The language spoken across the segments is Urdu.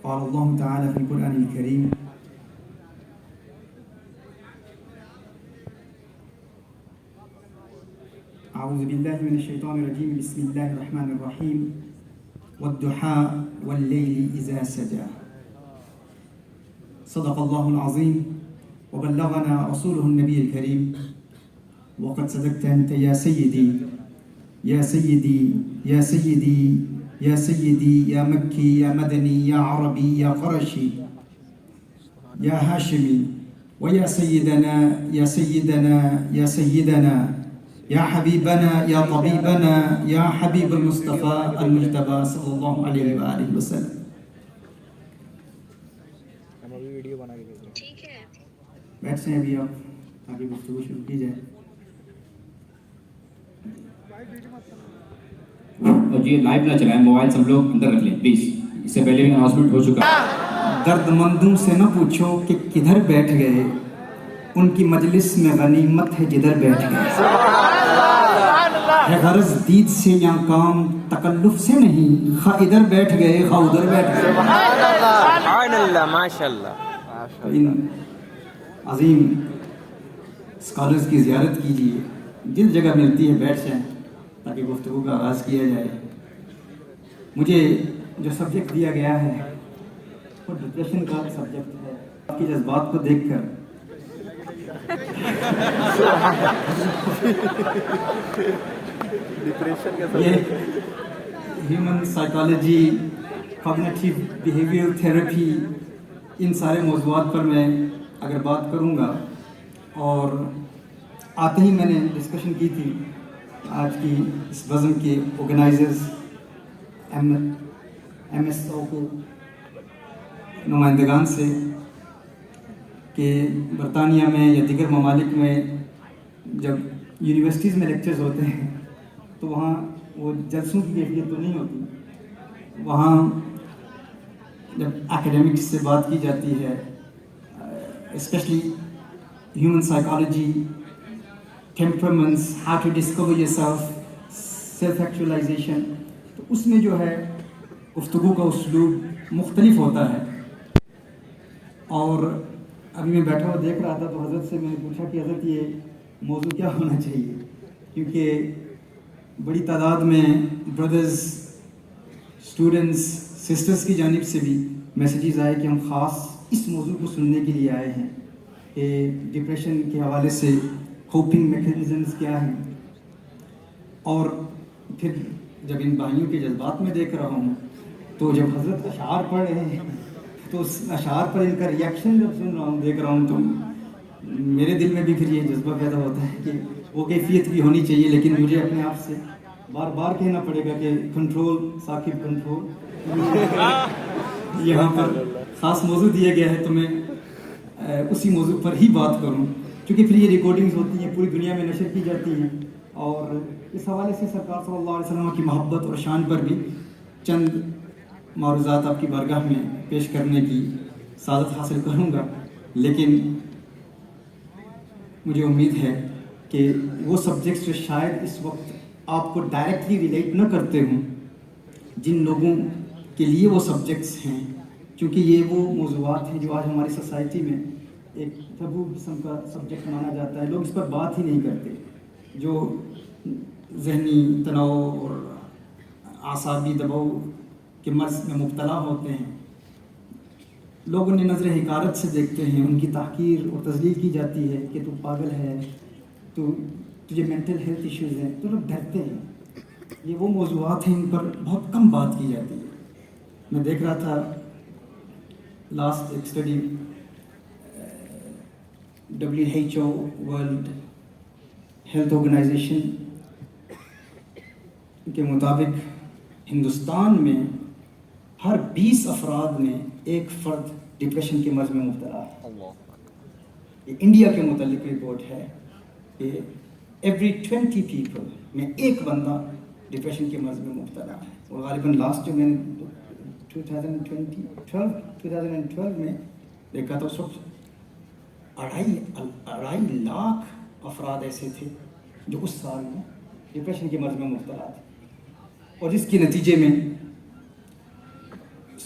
قال الله تعالى في القرآن الكريم أعوذ بالله من الشيطان الرجيم بسم الله الرحمن الرحيم والضحى والليل إذا سجى صدق الله العظيم وبلغنا رسوله النبي الكريم وقد صدقت أنت يا سيدي يا سيدي يا سيدي يا سيدي يا مكي يا مدني يا عربي يا قرشي يا هاشمي ويا سيدنا يا سيدنا يا سيدنا يا حبيبنا يا طبيبنا يا حبيب المصطفى المجتبى صلى الله عليه وآله وسلم. بیٹھ سے ابھی آپ آگے گفتگو شروع کی جائے. اور جی لائیو نہ چلائیں, موبائل سب لوگ اندر رکھ لیں پلیز, اس سے پہلے بھی اناؤنسمنٹ ہو چکا ہے. درد مندوں سے نہ پوچھو کہ کدھر بیٹھ گئے, ان کی مجلس میں غنیمت ہے جدھر بیٹھ گئے. ہے غرض دید سے یا کام تکلف سے نہیں, خواہ ادھر بیٹھ گئے خواہ ادھر بیٹھ گئے. سبحان اللہ ماشاء اللہ. ان عظیم اسکالرز کی زیارت کیجیے, جس جگہ ملتی ہے بیٹھ جائیں تاکہ گفتگو کا آغاز کیا جائے. مجھے جو سبجیکٹ دیا گیا ہے وہ ڈپریشن کا سبجیکٹ ہے. آپ کے جذبات کو دیکھ کر یہ human psychology, cognitive behaviour therapy, ان سارے موضوعات پر میں اگر بات کروں گا, اور آتے ہی میں نے ڈسکشن کی تھی آج کی اس بزم کے آرگنائزرز ایم ایس او کو نمائندگان سے کہ برطانیہ میں یا دیگر ممالک میں جب یونیورسٹیز میں لیکچرز ہوتے ہیں تو وہاں وہ جلسوں کی کیفیت تو نہیں ہوتی. وہاں جب اکیڈمکس سے بات کی جاتی ہے, specially human psychology, temperaments, how to discover your self, self actualization, تو اس میں جو ہے گفتگو کا اسلوب مختلف ہوتا ہے. اور ابھی میں بیٹھا ہوا دیکھ رہا تھا تو حضرت سے میں نے پوچھا کہ حضرت یہ موضوع کیا ہونا چاہیے, کیونکہ بڑی تعداد میں بردرز, اسٹوڈنٹس, سسٹرز کی جانب سے بھی میسیجز آئے کہ ہم خاص اس موضوع کو سننے کے لیے آئے ہیں کہ ڈپریشن کے حوالے سے کوپنگ میکینزمز کیا ہیں. اور پھر جب ان بھائیوں کے جذبات میں دیکھ رہا ہوں تو جب حضرت اشعار پڑھ رہے ہیں تو اس اشعار پر ان کا ریئیکشن جب سن رہا ہوں, دیکھ رہا ہوں, تو میرے دل میں بھی پھر یہ جذبہ پیدا ہوتا ہے کہ وہ کیفیت بھی ہونی چاہیے. لیکن مجھے اپنے آپ سے بار بار کہنا پڑے گا کہ کنٹرول ثاقب کنٹرول. یہاں پر خاص موضوع دیا گیا ہے تو میں اسی موضوع پر ہی بات کروں, کیونکہ پھر یہ ریکارڈنگز ہوتی ہیں, پوری دنیا میں نشر کی جاتی ہیں, اور اس حوالے سے سرکار صلی اللہ علیہ وسلم کی محبت اور شان پر بھی چند معروضات آپ کی بارگاہ میں پیش کرنے کی سعادت حاصل کروں گا. لیکن مجھے امید ہے کہ وہ سبجیکٹس جو شاید اس وقت آپ کو ڈائریکٹلی ریلیٹ نہ کرتے ہوں, جن لوگوں کے لیے وہ سبجیکٹس ہیں, کیونکہ یہ وہ موضوعات ہیں جو آج ہماری سوسائٹی میں ایک ٹبو قسم کا سبجیکٹ مانا جاتا ہے. لوگ اس پر بات ہی نہیں کرتے. جو ذہنی تناؤ اور اعصابی دباؤ کے مرض میں مبتلا ہوتے ہیں, لوگ انہیں نظر حقارت سے دیکھتے ہیں, ان کی تحقیر اور تذلیل کی جاتی ہے کہ تو پاگل ہے, تو تجھے مینٹل ہیلتھ ایشوز ہیں, تو لوگ ڈرتے ہیں. یہ وہ موضوعات ہیں ان پر بہت کم بات کی جاتی ہے. میں دیکھ رہا تھا لاسٹ ایک study WHO World Health Organization کے مطابق ہندوستان میں ہر 20 افراد میں ایک فرد ڈپریشن کے مرض میں مبتلا ہے. یہ انڈیا کے متعلق رپورٹ ہے کہ ایوری 20 پیپل میں ایک بندہ ڈپریشن کے مرض میں مبتلا ہے. اور غالباً لاسٹ جو میں نے 2012 میں دیکھا تھا اس وقت 2.5 لاکھ افراد ایسے تھے جو اس سال میں ڈپریشن کے مرض میں مبتلا تھے. اور جس کے نتیجے میں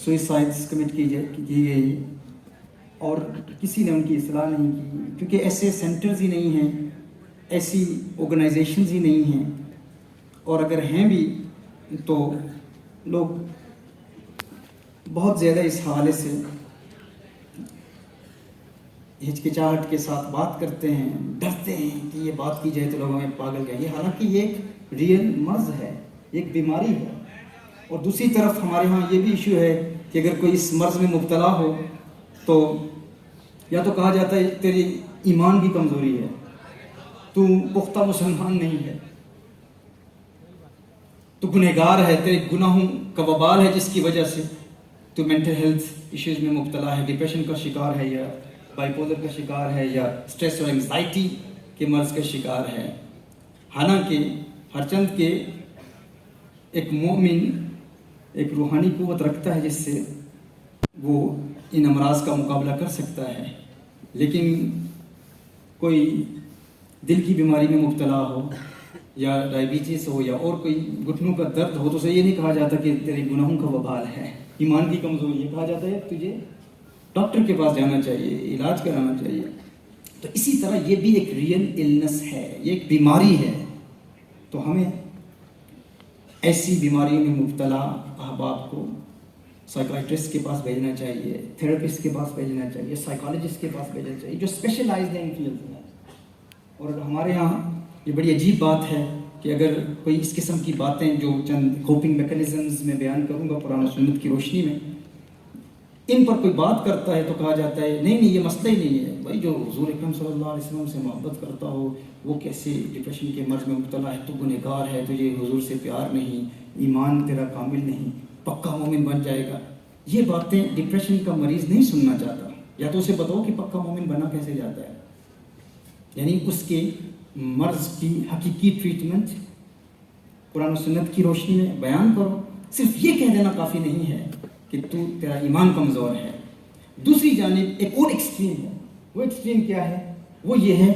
سوئسائڈس کمٹ کی گئی اور کسی نے ان کی اصلاح نہیں کی، کیونکہ ایسے سینٹرز ہی نہیں ہیں، ایسی آرگنائزیشنز ہی نہیں ہیں، اور اگر ہیں بھی تو لوگ بہت زیادہ اس حوالے سے ہچکچاہٹ کے ساتھ بات کرتے ہیں، ڈرتے ہیں کہ یہ بات کی جائے تو لوگ ہمیں پاگل کہیں گے، حالانکہ یہ ایک ریئل مرض ہے، ایک بیماری ہے۔ اور دوسری طرف ہمارے ہاں یہ بھی ایشو ہے کہ اگر کوئی اس مرض میں مبتلا ہو تو یا تو کہا جاتا ہے تیری ایمان کی کمزوری ہے، تو پختہ مسلمان نہیں ہے، تو گنہگار ہے، تیرے گناہوں کا وبال ہے جس کی وجہ سے تو مینٹل ہیلتھ ایشوز میں مبتلا ہے، ڈپریشن کا شکار ہے، یا بائی پولر کا شکار ہے، یا سٹریس اور انگزائٹی کے مرض کا شکار ہے۔ حالانکہ ہر چند کے ایک مومن ایک روحانی قوت رکھتا ہے جس سے وہ ان امراض کا مقابلہ کر سکتا ہے، لیکن کوئی دل کی بیماری میں مبتلا ہو یا ڈائبٹیز ہو یا اور کوئی گھٹنوں کا درد ہو تو اسے یہ نہیں کہا جاتا کہ تیرے گناہوں کا وبال ہے، ایمان کی کمزوری ہے، کہا جاتا ہے تجھے ڈاکٹر کے پاس جانا چاہیے، علاج کرانا چاہیے۔ تو اسی طرح یہ بھی ایک ریئل النس ہے، یہ ایک بیماری ہے۔ تو ہمیں ایسی بیماریوں میں مبتلا احباب کو سائیکائٹرسٹ کے پاس بھیجنا چاہیے، تھراپسٹ کے پاس بھیجنا چاہیے، سائیکالوجسٹ کے پاس بھیجنا چاہیے جو اسپیشلائزڈ ہیں ان فیلڈ میں۔ اور ہمارے یہاں یہ بڑی عجیب بات ہے کہ اگر کوئی اس قسم کی باتیں جو چند کوپنگ میکانزمز میں بیان کروں گا قرآن و سنت کی روشنی میں، ان پر کوئی بات کرتا ہے تو کہا جاتا ہے نہیں یہ مسئلہ ہی نہیں ہے، بھائی جو حضور اکرم صلی اللہ علیہ وسلم سے محبت کرتا ہو وہ کیسے ڈپریشن کے مرض میں مبتلا ہے، تو گنہگار ہے، تجھے حضور سے پیار نہیں، ایمان تیرا کامل نہیں، پکا مومن بن جائے گا۔ یہ باتیں ڈپریشن کا مریض نہیں سننا چاہتا، یا تو اسے بتاؤ کہ پکا مومن بنا کیسے جاتا ہے، یعنی اس کے مرض کی حقیقی ٹریٹمنٹ قرآن و سنت کی روشنی میں بیان کرو۔ صرف یہ کہہ دینا کافی نہیں ہے کہ تو تیرا ایمان کمزور ہے۔ دوسری جانب ایک اور ایکسٹریم ہے، وہ ایکسٹریم کیا ہے؟ وہ یہ ہے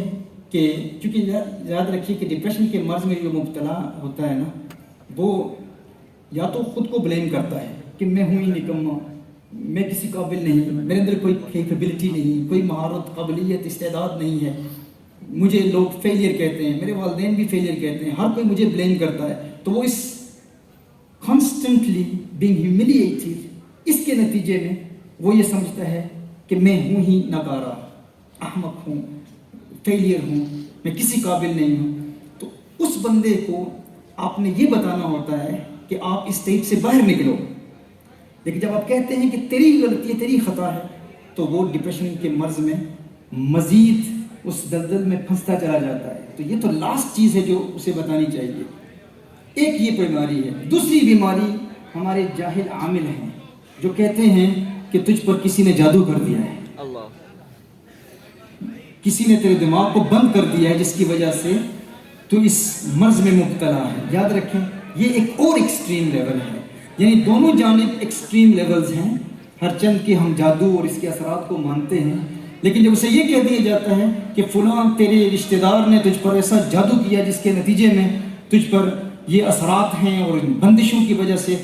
کہ چونکہ یاد رکھیے کہ ڈپریشن کے مرض میں جو مبتلا ہوتا ہے نا، وہ یا تو خود کو بلیم کرتا ہے کہ میں ہوں ہی نکما، میں کسی قابل نہیں، میرے اندر کوئی کیپیبلٹی نہیں، کوئی مہارت، قابلیت، استعداد نہیں ہے، مجھے لوگ فیلئر کہتے ہیں، میرے والدین بھی فیلئر کہتے ہیں، ہر کوئی مجھے بلیم کرتا ہے۔ تو وہ اس کانسٹنٹلی بینگ ہیوملیٹیڈ، اس کے نتیجے میں وہ یہ سمجھتا ہے کہ میں ہوں ہی ناکارہ، احمق ہوں، فیلئر ہوں، میں کسی قابل نہیں ہوں۔ تو اس بندے کو آپ نے یہ بتانا ہوتا ہے کہ آپ اس اسٹیج سے باہر نکلو، لیکن جب آپ کہتے ہیں کہ تیری غلطی ہے، تیری خطا ہے، تو وہ ڈپریشن کے مرض میں مزید اس دلدل میں پھنستا چلا جاتا ہے۔ تو یہ تو لاسٹ چیز ہے جو اسے بتانی چاہیے۔ ایک یہ بیماری ہے۔ دوسری بیماری ہمارے جاہل عامل ہیں جو کہتے ہیں کہ تجھ پر کسی نے جادو کر دیا ہے، کسی نے تیرے دماغ کو بند کر دیا ہے جس کی وجہ سے تو اس مرض میں مبتلا ہے۔ یاد رکھیں یہ ایک اور ایکسٹریم لیول ہے، یعنی دونوں جانب ایکسٹریم لیولز ہیں، ہر چند کے ہم جادو اور اس کے اثرات کو مانتے ہیں، لیکن جب اسے یہ کہہ دیا جاتا ہے کہ فلاں تیرے رشتہ دار نے تجھ پر ایسا جادو کیا جس کے نتیجے میں تجھ پر یہ اثرات ہیں اور ان بندشوں کی وجہ سے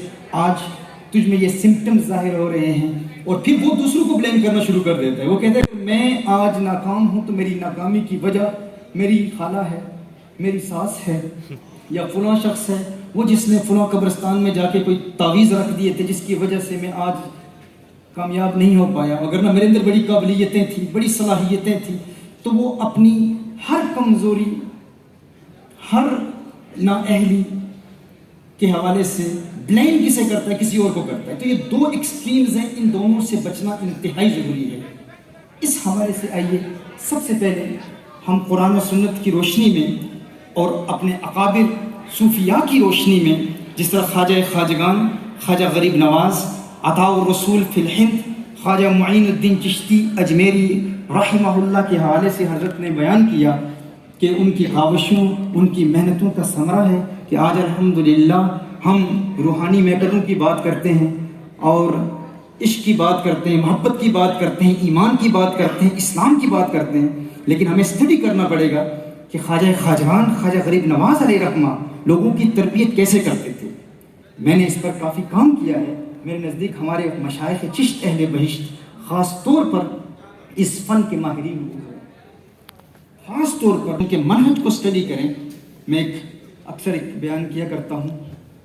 آج تجھ میں یہ سمپٹمز ظاہر ہو رہے ہیں، اور پھر وہ دوسروں کو بلیم کرنا شروع کر دیتا ہے۔ وہ کہتا ہے کہ میں آج ناکام ہوں تو میری ناکامی کی وجہ میری خالہ ہے، میری ساس ہے، یا فلاں شخص ہے، وہ جس نے فلاں قبرستان میں جا کے کوئی تعویذ رکھ دیے تھے جس کی وجہ سے میں آج کامیاب نہیں ہو پایا، اگر نہ میرے اندر بڑی قابلیتیں تھیں، بڑی صلاحیتیں تھیں۔ تو وہ اپنی ہر کمزوری، ہر نااہلی کے حوالے سے بلیم کسے کرتا ہے؟ کسی اور کو کرتا ہے۔ تو یہ دو ایکسٹریمز ہیں، ان دونوں سے بچنا انتہائی ضروری ہے۔ اس حوالے سے آئیے سب سے پہلے ہم قرآن و سنت کی روشنی میں اور اپنے اکابر صوفیاء کی روشنی میں، جس طرح خواجہ خواجگان، خواجہ غریب نواز، عطاء الرسول فی الہند، خواجہ معین الدین چشتی اجمیری رحمہ اللہ کے حوالے سے حضرت نے بیان کیا کہ ان کی کاوشوں، ان کی محنتوں کا ثمرہ ہے کہ آج الحمدللہ ہم روحانی میٹروں کی بات کرتے ہیں اور عشق کی بات کرتے ہیں، محبت کی بات کرتے ہیں، ایمان کی بات کرتے ہیں، اسلام کی بات کرتے ہیں، لیکن ہمیں اسٹڈی کرنا پڑے گا کہ خواجہ خواجگان، خواجہ غریب نواز علیہ رحمہ لوگوں کی تربیت کیسے کرتے تھے۔ میں نے اس پر کافی کام کیا ہے میرے نزدیک ہمارے مشائخ چشت اہل بہشت خاص طور پر اس فن کے ماہرین ہوتے ہیں، خاص طور پر ان کے منہج کو سٹڈی کریں۔ میں اکثر ایک بیان کیا کرتا ہوں،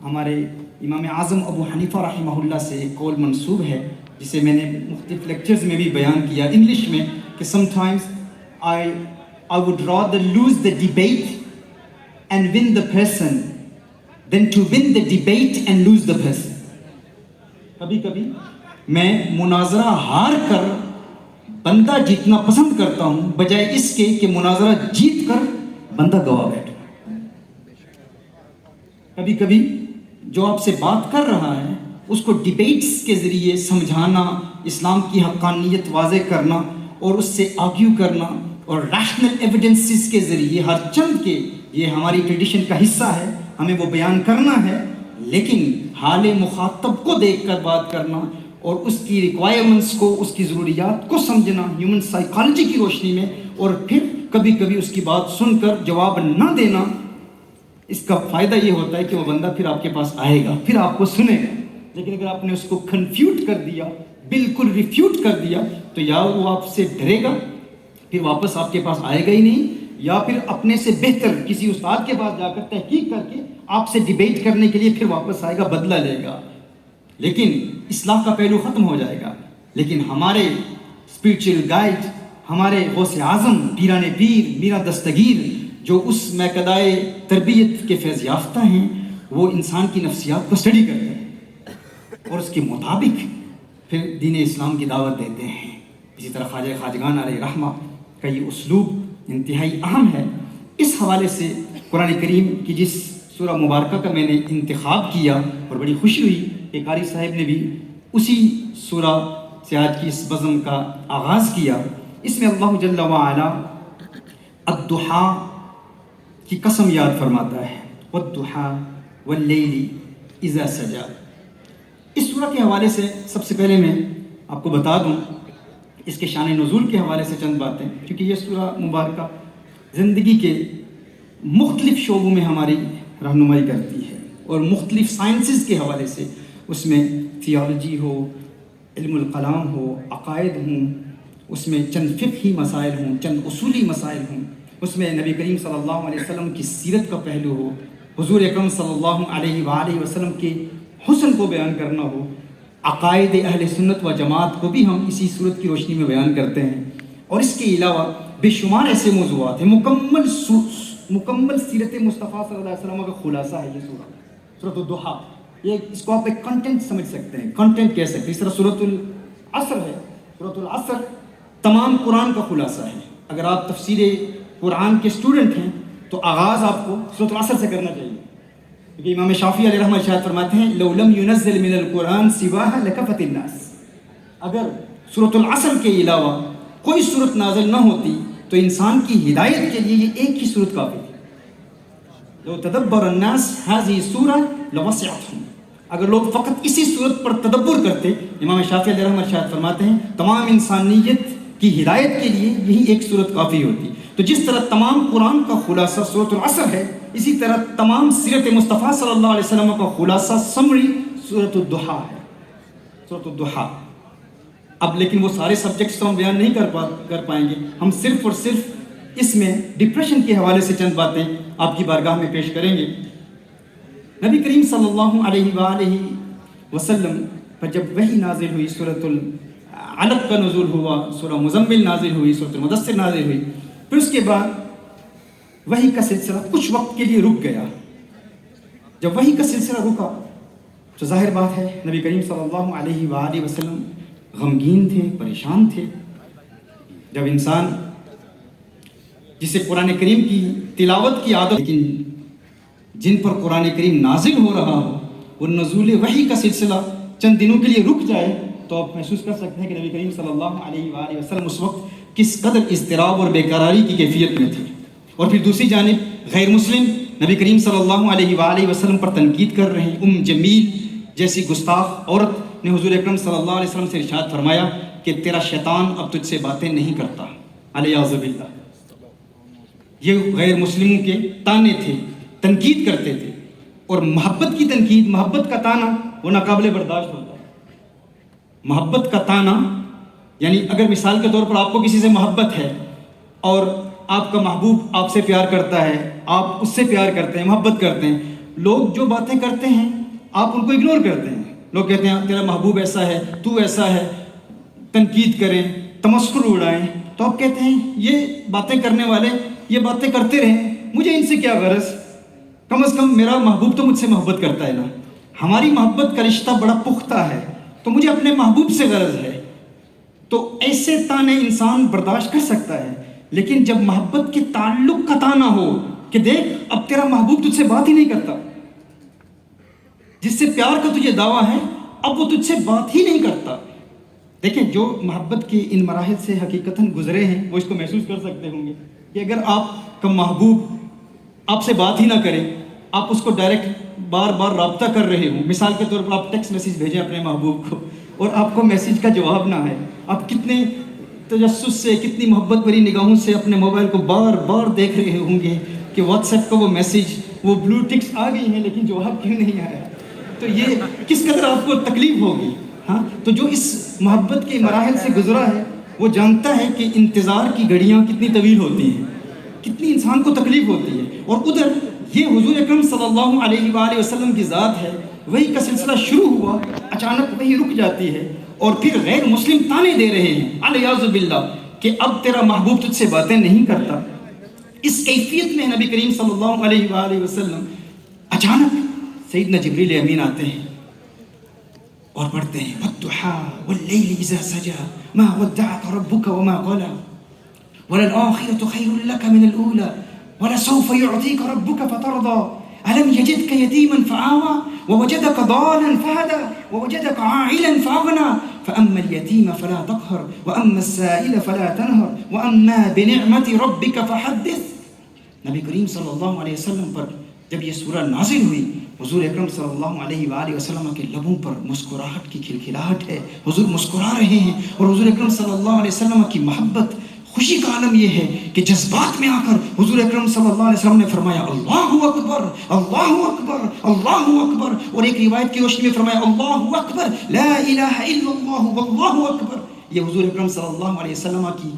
ہمارے امام اعظم ابو حنیفہ رحمہ اللہ سے ایک قول منسوب ہے جسے میں نے مختلف لیکچرز میں بھی بیان کیا انگلش میں، کہ some times I would rather lose the debate and win the person than to win the debate and lose the person۔ کبھی کبھی میں مناظرہ ہار کر بندہ جیتنا پسند کرتا ہوں بجائے اس کے کہ مناظرہ جیت کر بندہ گوا بیٹھے۔ کبھی کبھی جو آپ سے بات کر رہا ہے اس کو ڈیبیٹس کے ذریعے سمجھانا، اسلام کی حقانیت واضح کرنا اور اس سے آرگیو کرنا اور ریشنل ایویڈنسز کے ذریعے ہر چند کے، یہ ہماری ٹریڈیشن کا حصہ ہے، ہمیں وہ بیان کرنا ہے، لیکن حال مخاطب کو دیکھ کر بات کرنا اور اس کی ریکوائرمنٹس کو، اس کی ضروریات کو سمجھنا ہیومن سائیکالوجی کی روشنی میں، اور پھر کبھی کبھی اس کی بات سن کر جواب نہ دینا۔ اس کا فائدہ یہ ہوتا ہے کہ وہ بندہ پھر آپ کے پاس آئے گا، پھر آپ کو سنے گا، لیکن اگر آپ نے اس کو کنفیوٹ کر دیا، بالکل ریفیوٹ کر دیا، تو یا وہ آپ سے ڈرے گا پھر واپس آپ کے پاس آئے گا ہی نہیں، یا پھر اپنے سے بہتر کسی استاد کے پاس جا کر تحقیق کر کے آپ سے ڈیبیٹ کرنے کے لیے پھر واپس آئے گا، بدلہ لے گا، لیکن اصلاح کا پہلو ختم ہو جائے گا۔ لیکن ہمارے اسپریچول گائیڈ، ہمارے غوث اعظم پیران پیر میرا دستگیر، جو اس میکدائے تربیت کے فیض یافتہ ہیں، وہ انسان کی نفسیات کو اسٹڈی کرتے ہیں اور اس کے مطابق پھر دین اسلام کی دعوت دیتے ہیں۔ اسی طرح خواجہ خواجگان علیہ رحمہ کا یہ اسلوب انتہائی اہم ہے۔ اس حوالے سے قرآن کریم کی جس سورہ مبارکہ کا میں نے انتخاب کیا اور بڑی خوشی ہوئی کہ قاری صاحب نے بھی اسی سورہ سے آج کی اس بزم کا آغاز کیا۔ اس میں اللہ جل وعلا الضحیٰ کی قسم یاد فرماتا ہے، والضحیٰ واللیل اذا سجا۔ اس سورہ کے حوالے سے سب سے پہلے میں آپ کو بتا دوں اس کے شان نزول کے حوالے سے چند باتیں، کیونکہ یہ سورہ مبارکہ زندگی کے مختلف شعبوں میں ہماری رہنمائی کرتی ہے، اور مختلف سائنسز کے حوالے سے اس میں تھیالوجی ہو، علم الکلام ہو، عقائد ہوں، اس میں چند فقہی مسائل ہوں، چند اصولی مسائل ہوں، اس میں نبی کریم صلی اللہ علیہ وسلم کی سیرت کا پہلو ہو، حضور اکرم صلی اللہ علیہ وآلہ وسلم کے حسن کو بیان کرنا ہو، عقائد اہل سنت و جماعت کو بھی ہم اسی صورت کی روشنی میں بیان کرتے ہیں، اور اس کے علاوہ بے شمار ایسے موضوعات ہیں۔ مکمل سیرت مصطفیٰ صلی اللہ علیہ وسلم کا خلاصہ ہے یہ سورۃ الضحیٰ۔ یہ اس کو آپ ایک کنٹینٹ سمجھ سکتے ہیں، کنٹینٹ کہہ سکتے ہیں۔ اس طرح سورۃ العصر ہے، سورۃ العصر تمام قرآن کا خلاصہ ہے۔ اگر آپ تفسیر قرآن کے اسٹوڈنٹ ہیں تو آغاز آپ کو سورۃ العصر سے کرنا چاہیے، کیونکہ امام شافعی علیہ رحمہ ارشاد فرماتے ہیں لو لم ينزل من القرآن سواها لكفت الناس۔ اگر سورۃ العصر کے علاوہ کوئی صورت نازل نہ ہوتی تو انسان کی ہدایت کے لیے یہ ایک ہی صورت کافی تھی۔ لو تدبر الناس هذه السورة لوسعتهم۔ اگر لوگ فقط اسی صورت پر تدبر کرتے، امام شافعی علیہ رحمہ ارشاد فرماتے ہیں تمام انسانیت کی ہدایت کے لیے یہی ایک صورت کافی ہوتی۔ تو جس طرح تمام قرآن کا خلاصہ سورۃ العصر ہے، اسی طرح تمام سیرت مصطفیٰ صلی اللہ علیہ وسلم کا خلاصہ سمری سورۃ الضحیٰ ہے، سورۃ الضحیٰ۔ اب لیکن وہ سارے سبجیکٹس تو ہم بیان نہیں کر پائیں گے، ہم صرف اور صرف اس میں ڈپریشن کے حوالے سے چند باتیں آپ کی بارگاہ میں پیش کریں گے۔ نبی کریم صلی اللہ علیہ وآلہ وسلم پر جب وحی نازل ہوئی، سورۃ العلق کا نزول ہوا، سورہ مزمل نازل ہوئی، سورۃ المدثر نازل ہوئی، پھر اس کے بعد وحی کا سلسلہ کچھ وقت کے لیے رک گیا۔ جب وحی کا سلسلہ رکا تو ظاہر بات ہے نبی کریم صلی اللہ علیہ وآلہ وسلم غمگین تھے، پریشان تھے۔ جب انسان جسے قرآن کریم کی تلاوت کی عادت، لیکن جن پر قرآن کریم نازل ہو رہا ہو، وہ نزول وحی کا سلسلہ چند دنوں کے لیے رک جائے تو آپ محسوس کر سکتے ہیں کہ نبی کریم صلی اللہ علیہ وآلہ وسلم اس وقت کس قدر اضطراب اور بے قراری کی کیفیت میں تھے۔ اور پھر دوسری جانب غیر مسلم نبی کریم صلی اللہ علیہ وآلہ وسلم پر تنقید کر رہے ہیں۔ جمیل جیسی گستاخ عورت نے حضور اکرم صلی اللہ علیہ وسلم سے ارشاد فرمایا کہ تیرا شیطان اب تجھ سے باتیں نہیں کرتا، علیہ باللہ۔ یہ غیر مسلموں کے تانے تھے، تنقید کرتے تھے، اور محبت کی تنقید، محبت کا تانا وہ ناقابل برداشت ہوتا ہے۔ محبت کا تانا یعنی اگر مثال کے طور پر آپ کو کسی سے محبت ہے اور آپ کا محبوب آپ سے پیار کرتا ہے، آپ اس سے پیار کرتے ہیں، محبت کرتے ہیں، لوگ جو باتیں کرتے ہیں آپ ان کو اگنور کرتے ہیں. لوگ کہتے ہیں تیرا محبوب ایسا ہے، تو ایسا ہے، تنقید کریں، تمسخر اڑائیں، تو آپ کہتے ہیں یہ باتیں کرنے والے یہ باتیں کرتے رہیں، مجھے ان سے کیا غرض، کم از کم میرا محبوب تو مجھ سے محبت کرتا ہے نا. ہماری محبت کا رشتہ بڑا پختہ ہے تو مجھے اپنے محبوب سے غرض ہے. تو ایسے تانے انسان برداشت کر سکتا ہے، لیکن جب محبت کے تعلق کا تانا ہو کہ دیکھ اب تیرا محبوب تجھ سے بات ہی نہیں کرتا، جس سے پیار کا تجھے دعویٰ ہے اب وہ تجھ سے بات ہی نہیں کرتا. دیکھیں جو محبت کے ان مراحل سے حقیقتاً گزرے ہیں وہ اس کو محسوس کر سکتے ہوں گے کہ اگر آپ کا محبوب آپ سے بات ہی نہ کرے، آپ اس کو ڈائریکٹ بار بار رابطہ کر رہے ہوں، مثال کے طور پر آپ ٹیکسٹ میسیج بھیجیں اپنے محبوب کو اور آپ کو میسیج کا جواب نہ ہے، آپ کتنے تجسس سے، کتنی محبت بھری نگاہوں سے اپنے موبائل کو بار بار دیکھ رہے ہوں گے کہ واٹس ایپ کا وہ میسیج، وہ بلو ٹکس آ گئی ہیں لیکن جواب کیوں نہیں آیا. تو یہ کس قدر آپ کو تکلیف ہوگی. ہاں تو جو اس محبت کے مراحل سے گزرا ہے وہ جانتا ہے کہ انتظار کی گھڑیاں کتنی طویل ہوتی ہیں، کتنی انسان کو تکلیف ہوتی ہے. اور ادھر یہ حضور اکرم صلی اللہ علیہ وآلہ وسلم کی ذات ہے، وہی کا سلسلہ شروع ہوا، اچانک وہی رک جاتی ہے اور پھر غیر مسلم تانے دے رہے ہیں الیاذ باللہ کہ اب تیرا محبوب تجھ سے باتیں نہیں کرتا. اس کیفیت میں نبی کریم صلی اللہ علیہ وآلہ وسلم اچانک سیدنا جبریل امین آتے ہیں اور پڑھتے ہیں والضحى واللیل اذا سجى ما ودعك ربك وما قلى وللآخرة خير لك من الأولى ولسوف يعطيك ربك فترضى ألم يجدك يتيما فآوى ووجدك ضالا فهدى ووجدك عائلا فأغنى فأما اليتيم فلا تقهر وأما السائل فلا تنهر وأما بنعمة ربك فحدث. نبی کریم صلی اللہ علیہ وسلم پر جب یہ سورہ نازل ہوئی، حضور اکرم صلی اللہ علیہ وآلہ وسلم کے لبوں پر مسکراہٹ کی کھلکھلاہٹ ہے، حضور مسکرا رہے ہیں اور حضور اکرم صلی اللہ علیہ وسلم کی محبت، خوشی کا عالم یہ ہے کہ جذبات میں آ کر حضور اکرم صلی اللہ علیہ وسلم نے فرمایا اللہ اکبر اللہ اکبر اللہ اکبر، اور ایک روایت کی روشنی میں فرمایا اللہ اکبر لا الہ الا اللہ واللہ اکبر. یہ حضور اکرم صلی اللہ علیہ وسلم کی